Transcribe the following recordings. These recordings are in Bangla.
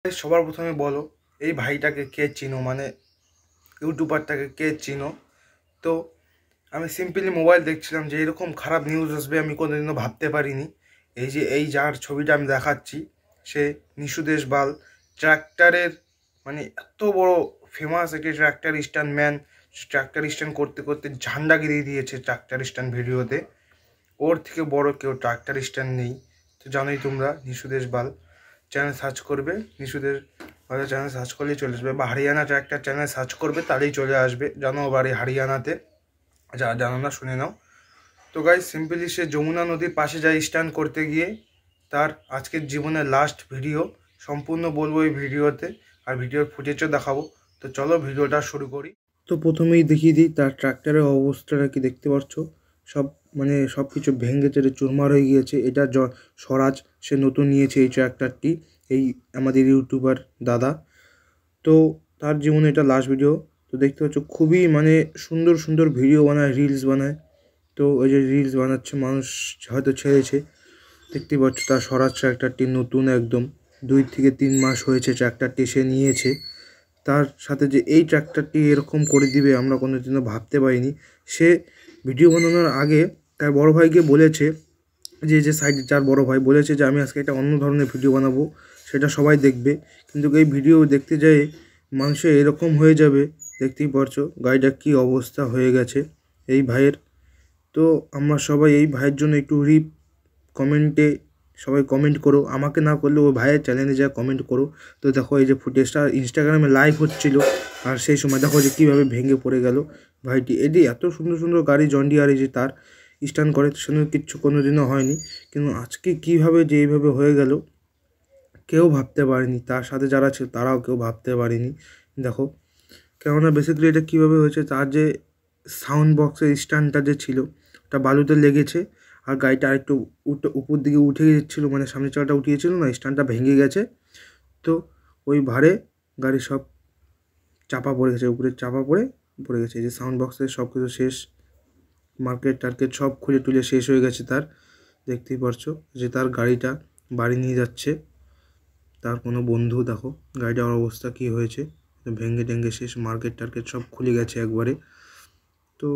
সবার প্রথমে বলো এই ভাইটাকে কে চিনো, মানে ইউটিউবারটাকে কে চিনো? তো আমি সিম্পলি মোবাইল দেখছিলাম যে এরকম খারাপ নিউজ আসবে আমি কোনোদিনও ভাবতে পারিনি। এই যার ছবিটা আমি দেখাচ্ছি সে নিশু দেশবাল, ট্র্যাক্টরের মানে এত বড় ফেমাস একটি tractor stand man. Tractor stand করতে করতে ঝান্ডা গিরিয়ে দিয়েছে ট্র্যাক্টর স্ট্যান্ড ভিডিওতে। ওর থেকে বড় কেউ ট্র্যাক্টর স্ট্যান্ড নেই। তো জানোই তোমরা নিশু দেশবাল চ্যানেল সার্চ করবে, নিশুদের চ্যানেল সার্চ করলেই চলে আসবে, বা হরিয়ানা ট্র্যাক্টর চ্যানেল সার্চ করবে তাহলেই চলে আসবে। জানো বাড়ি হরিয়ানাতে, যারা জানো না শুনে নাও। তো গাইজ সিম্পলি সে যমুনা নদীর পাশে যায় স্ট্যান্ড করতে গিয়ে তার আজকের জীবনের লাস্ট ভিডিও। সম্পূর্ণ বলবো এই ভিডিওতে, আর ভিডিওর ফুটেজও দেখাবো। তো চলো ভিডিওটা শুরু করি। তো প্রথমেই দেখিয়ে দিই তার ট্র্যাক্টরের অবস্থাটা কি দেখতে পাচ্ছ। সব মানে সব কিছু ভেঙে চেড়ে চুরমার হয়ে গিয়েছে। এটা স্বরাজ, সে নতুন নিয়েছে এই ট্র্যাক্টরটি, এই আমাদের ইউটিউবার দাদা। তো তার জীবনে এটা লাস্ট ভিডিও। তো দেখতে পাচ্ছ খুবই মানে সুন্দর সুন্দর ভিডিও বানায়, রিলস বানায়। তো ওই যে রিলস বানাচ্ছে, মানুষ হয়তো ছেড়েছে। দেখতেই পাচ্ছ তার স্বরাজ ট্র্যাক্টরটি নতুন, একদম 2 থেকে 3 মাস হয়েছে ট্র্যাক্টরটি সে নিয়েছে। তার সাথে যে এই ট্র্যাক্টরটি এরকম করে দিবে আমরা কোনোদিনও ভাবতে পারিনি। সে ভিডিও বানানোর আগে তার বড় ভাইকে বলেছে, যে সাইডে যার বড় ভাই বলেছে যে আমি আজকে একটা অন্য ধরনের ভিডিও বানাবো, সেটা সবাই দেখবে। কিন্তু এই ভিডিও দেখতে যেয়ে মানুষের এরকম হয়ে যাবে। দেখতেই পারছো গাড়িটা কী অবস্থা হয়ে গেছে এই ভাইয়ের। তো আমরা সবাই এই ভাইয়ের জন্য একটু কমেন্টে সবাই কমেন্ট করো, আমাকে না করলে ওই ভাইয়ের চ্যানেলে যা কমেন্ট করো। তো দেখো এই যে ফুটেজটা ইনস্টাগ্রামে লাইভ হচ্ছিল, আর সেই সময় দেখো যে কীভাবে ভেঙে পড়ে গেল ভাইটি। এটি এত সুন্দর সুন্দর গাড়ি জন ডিয়ার যে তার স্ট্যান্ড করে সেখানে কিচ্ছু কোনোদিনও হয়নি, কিন্তু আজকে কীভাবে যে এইভাবে হয়ে গেল কেউ ভাবতে পারেনি। তার সাথে যারা ছিল তারাও কেউ ভাবতে পারেনি। দেখো কেননা বেসিক্যালি এটা কীভাবে হয়েছে, তার যে সাউন্ড বক্সের স্ট্যান্ডটা যে ছিল ওটা বালুতে লেগেছে, আর গাড়িটা আরেকটু উপর দিকে উঠে গিয়েছিলো, মানে সামনের চাকাটা উঠিয়েছিল না, স্ট্যান্ডটা ভেঙে গেছে। তো ওই ভারে গাড়ি সব চাপা পড়ে গেছে, উপরে চাপা পড়ে গেছে। এই যে সাউন্ড বক্সের সব কিছু শেষ, মার্কেট টার্কেট সব খুলে টুলে শেষ হয়ে গেছে তার। দেখতেই পারছো যে তার গাড়িটা বাড়ি নিয়ে যাচ্ছে তার কোনো বন্ধু। দেখো গাড়িটার অবস্থা কী হয়েছে, ভেঙে টেঙ্গে শেষ, মার্কেট টার্কেট সব খুলে গেছে একবারে। তো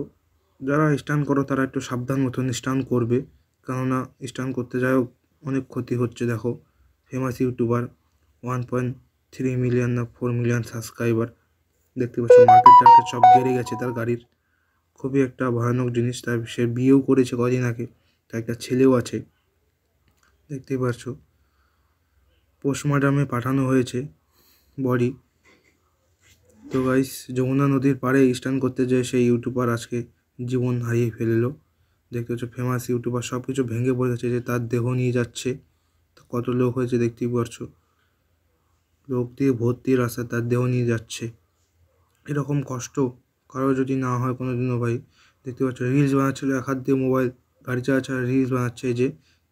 যারা স্টান্ট করো তারা একটু সাবধান মতন স্টান্ট করবে, কেননা স্টান্ট করতে যাও অনেক ক্ষতি হচ্ছে। দেখো ফেমাস ইউটিউবার 1.3 মিলিয়ন না 4 মিলিয়ন সাবস্ক্রাইবার। দেখতে পাচ্ছ মার্কেট টার্কেট সব বেড়ে গেছে তার গাড়ির। খুবই একটা ভয়ানক জিনিস। তার সে বিয়েও করেছে কদিন আগে, তার একটা ছেলেও আছে। দেখতেই পাচ্ছ পোস্টমর্টমে পাঠানো হয়েছে বডি। তো গাইস যমুনা নদীর পাড়ে স্ট্যান্ড করতে যেয়ে সেই ইউটিউবার আজকে জীবন হারিয়ে ফেললো। দেখতে পাচ্ছ ফেমাস ইউটিউবার সব কিছু ভেঙে পড়ে গেছে, যে তার দেহ নিয়ে যাচ্ছে। তো কত লোক হয়েছে দেখতেই পারছো, লোক দিয়ে ভর্তি রাস্তায় তার দেহ নিয়ে যাচ্ছে। এরকম কষ্ট কারো যদি না হয় কোনোদিনও ভাই। দেখতে পাচ্ছ রিলস বানাচ্ছিলো, এক হাত দিয়ে মোবাইল গাড়ি চালা রিলস বানাচ্ছে। এই যে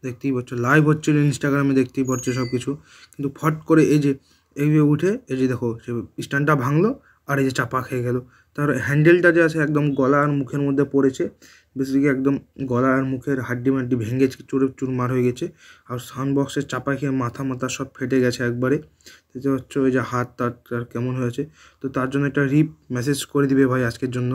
দেখতেই পাচ্ছ লাইভ হচ্ছিলো ইনস্টাগ্রামে, দেখতেই পাচ্ছ সব কিছু। কিন্তু ফট করে এই যে এইভাবে উঠে এই যে দেখো সে স্ট্যান্ডটা ভাঙলো, আর এই যে চাপা খেয়ে গেল। তার হ্যান্ডেলটা যে আছে একদম গলা আর মুখের মধ্যে পড়েছে, বেসিক্যালি একদম গলা আর মুখের হাড্ডি মাড্ডি ভেঙে চুরমার হয়ে গেছে। আর সাউন্ড বক্সের চাপা খেয়ে মাথা সব ফেটে গেছে একবারে। দেখতে পাচ্ছ ওই যে হাত তার কেমন হয়েছে। তো তার জন্য একটা মেসেজ করে দিবে ভাই আজকের জন্য।